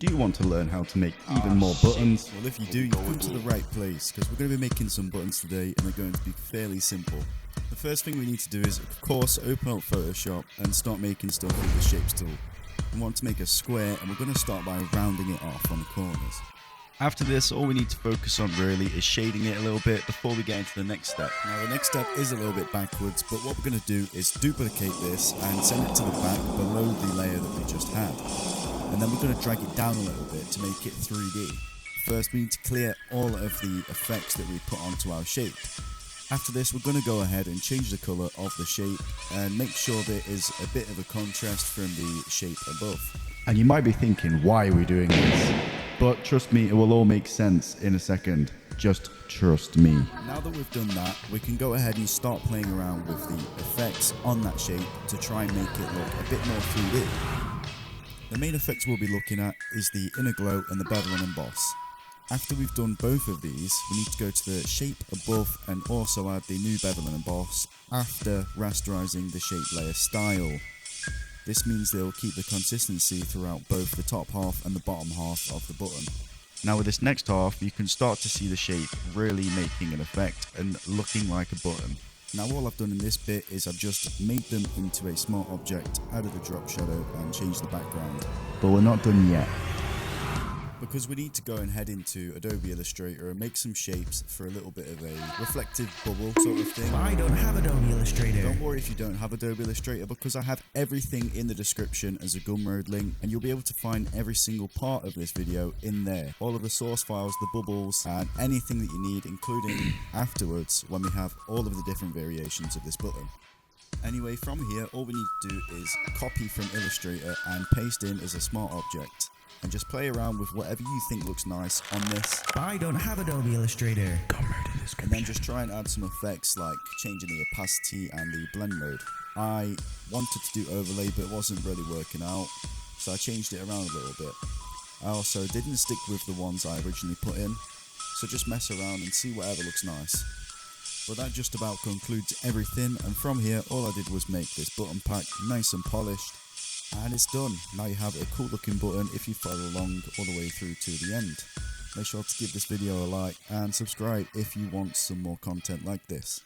Do you want to learn how to make even more buttons? Well, if you do, you've come to the right place, because we're going to be making some buttons today and they're going to be fairly simple. The first thing we need to do is, of course, open up Photoshop and start making stuff with the shapes tool. We want to make a square and we're going to start by rounding it off on the corners. After this, all we need to focus on really is shading it a little bit before we get into the next step. Now the next step is a little bit backwards, but what we're going to do is duplicate this and send it to the back below the layer that we just had. And then we're going to drag it down a little bit to make it 3D. First we need to clear all of the effects that we put onto our shape. After this we're going to go ahead and change the colour of the shape and make sure there is a bit of a contrast from the shape above. And you might be thinking, why are we doing this? But trust me, it will all make sense in a second. Just trust me. Now that we've done that, we can go ahead and start playing around with the effects on that shape to try and make it look a bit more 3D. The main effects we'll be looking at is the inner glow and the bevel and emboss. After we've done both of these, we need to go to the shape above and also add the new bevel and emboss after rasterizing the shape layer style. This means they'll keep the consistency throughout both the top half and the bottom half of the button. Now with this next half, you can start to see the shape really making an effect and looking like a button. Now all I've done in this bit is I've just made them into a small object, added a drop shadow and changed the background. But we're not done yet. Because we need to go and head into Adobe Illustrator and make some shapes for a little bit of a reflective bubble sort of thing. I don't have Adobe Illustrator. Don't worry if you don't have Adobe Illustrator, because I have everything in the description as a Gumroad link and you'll be able to find every single part of this video in there. All of the source files, the bubbles and anything that you need, including afterwards when we have all of the different variations of this button. Anyway, from here all we need to do is copy from Illustrator and paste in as a smart object. And just play around with whatever you think looks nice on this. I don't have Adobe Illustrator. And then just try and add some effects like changing the opacity and the blend mode. I wanted to do overlay but it wasn't really working out, so I changed it around a little bit. I also didn't stick with the ones I originally put in, so just mess around and see whatever looks nice. But that just about concludes everything, and from here all I did was make this button pack nice and polished. And it's done. Now you have a cool looking button if you follow along all the way through to the end. Make sure to give this video a like and subscribe if you want some more content like this.